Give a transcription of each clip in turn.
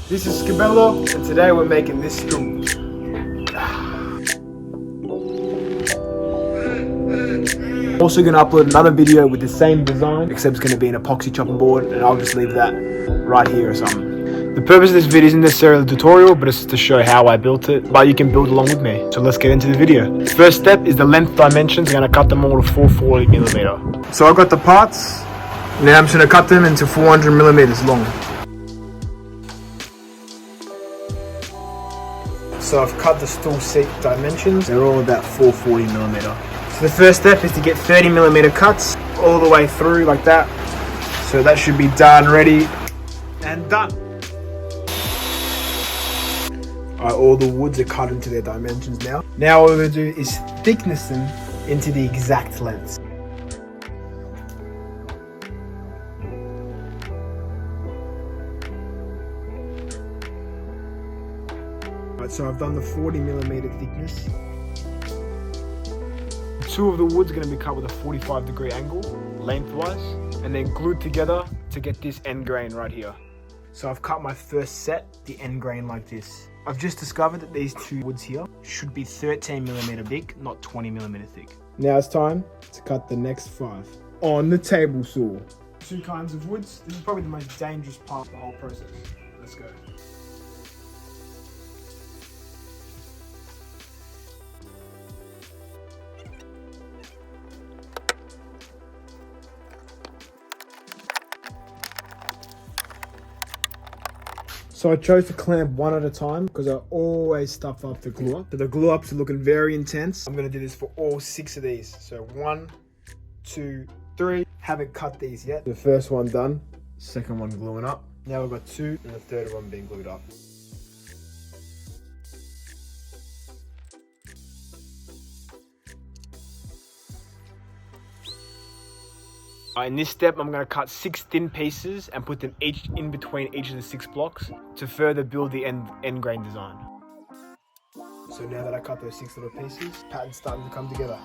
This is Scabello, and today we're making this stool. Also gonna upload another video with the same design, except it's gonna be an epoxy chopping board, and I'll just leave that right here or something. The purpose of this video isn't necessarily a tutorial, but it's to show how I built it, but you can build along with me. So let's get into the video. First step is the length dimensions. I'm gonna cut them all to 440mm. So I've got the parts, now I'm just gonna cut them into 400mm long. So I've cut the stool seat dimensions, they're all about 440mm. So the first step is to get 30mm cuts all the way through like that. So that should be done, ready, and done. Alright, all the woods are cut into their dimensions now. Now what we're going to do is thickness them into the exact lengths. Alright, so I've done the 40mm thickness. Two of the woods are going to be cut with a 45-degree angle, lengthwise, and then glued together to get this end grain right here. So I've cut my first set, the end grain like this. I've just discovered that these two woods here should be 13mm big, not 20mm thick. Now it's time to cut the next 5 on the table saw. 2 kinds of woods. This is probably the most dangerous part of the whole process. Let's go. So I chose to clamp one at a time because I always stuff up the glue up. So the glue ups are looking very intense. I'm gonna do this for all 6 of these. So 1, 2, 3. Haven't cut these yet. The first one done, second one gluing up. Now we've got 2 and the third one being glued up. In this step, I'm going to cut 6 thin pieces and put them each in between each of the 6 blocks to further build the end grain design. So now that I cut those 6 little pieces, pattern's starting to come together.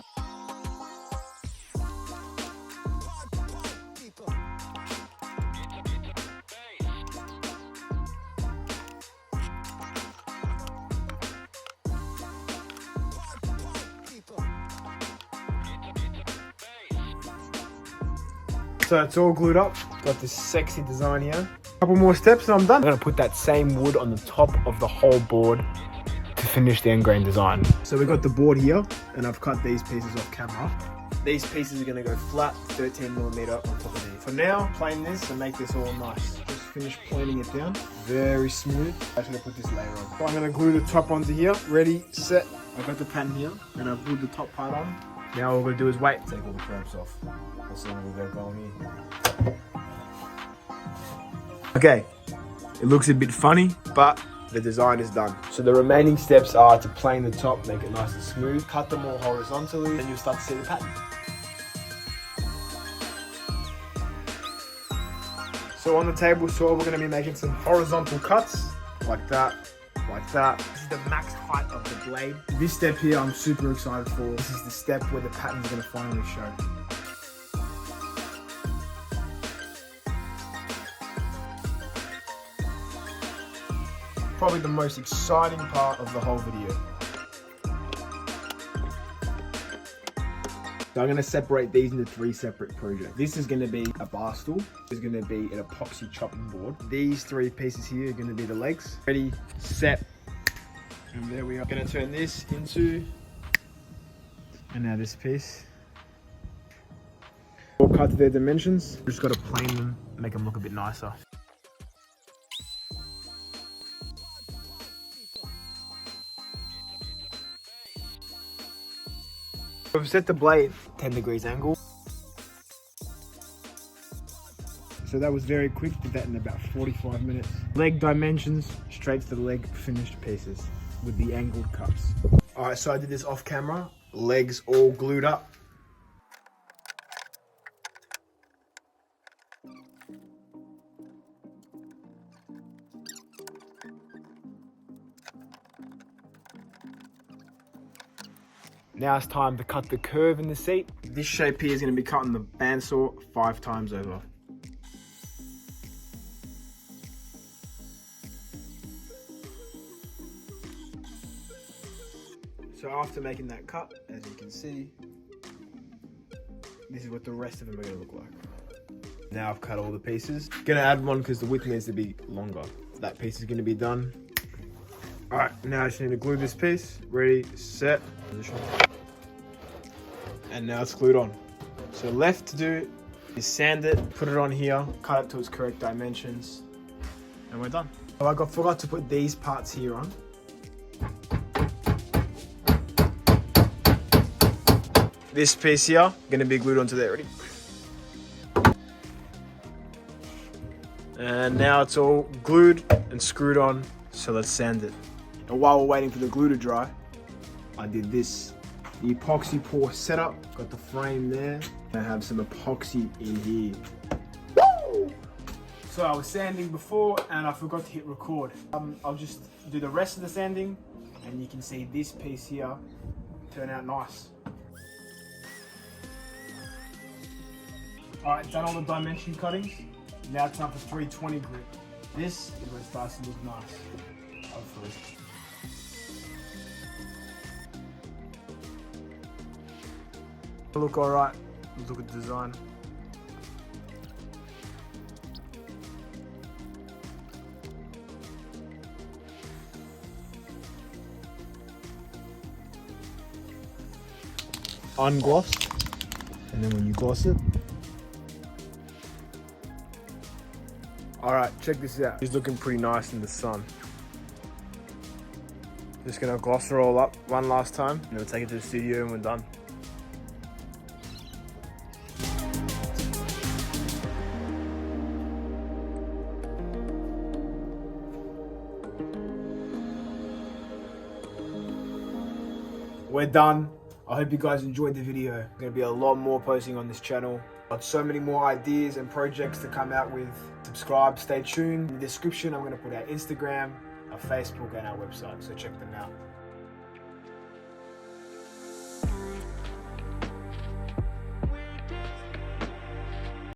So it's all glued up, got this sexy design here. Couple more steps and I'm done. I'm gonna put that same wood on the top of the whole board to finish the end grain design. So we got the board here and I've cut these pieces off camera. These pieces are gonna go flat, 13mm on top of these. For now, plane this and make this all nice. Just finish planing it down, very smooth. I'm gonna put this layer on. So I'm gonna glue the top onto here, ready, set. I've got the pattern here and I've glued the top part on. Now all we're gonna do is wait. Take all the clamps off. Let's see what we've got going here. Okay, it looks a bit funny, but the design is done. So the remaining steps are to plane the top, make it nice and smooth, cut them all horizontally, and you'll start to see the pattern. So on the table saw, we're gonna be making some horizontal cuts, like that. Like that. This is the max height of the blade. This step here I'm super excited for. This is the step where the pattern's gonna finally show. Probably the most exciting part of the whole video. So I'm gonna separate these into 3 separate projects. This is gonna be a bar stool. This is gonna be an epoxy chopping board. These 3 pieces here are gonna be the legs. Ready, set, and there we are. Gonna turn this into, and now this piece. All cut to their dimensions. Just gotta plane them, make them look a bit nicer. We've set the blade 10 degrees angle. So that was very quick, did that in about 45 minutes. Leg dimensions, straight to the leg finished pieces with the angled cuts. All right, so I did this off camera, legs all glued up. Now it's time to cut the curve in the seat. This shape here is going to be cut on the bandsaw 5 times over. So after making that cut, as you can see, this is what the rest of them are gonna look like. Now I've cut all the pieces. Gonna add one because the width needs to be longer. That piece is gonna be done. All right, now I just need to glue this piece. Ready, set, position. And now it's glued on. So left to do is sand it, put it on here, cut it to its correct dimensions, and we're done. Oh, I forgot to put these parts here on. This piece here, gonna be glued onto there, ready? And now it's all glued and screwed on, so let's sand it. And while we're waiting for the glue to dry, I did this. The epoxy pour setup, got the frame there. I have some epoxy in here. Woo! So I was sanding before and I forgot to hit record. I'll just do the rest of the sanding and you can see this piece here turn out nice. Alright, done all the dimension cuttings. Now it's time for 320 grit. This is when it starts to look nice, hopefully. Look alright. Look at the design. Unglossed, and then when you gloss it. Alright, check this out. He's looking pretty nice in the sun. Just gonna gloss her all up one last time, and then we'll take it to the studio and we're done. We're done. I hope you guys enjoyed the video. There's gonna be a lot more posting on this channel. Got so many more ideas and projects to come out with. Subscribe, stay tuned. In the description, I'm gonna put our Instagram, our Facebook, and our website, so check them out.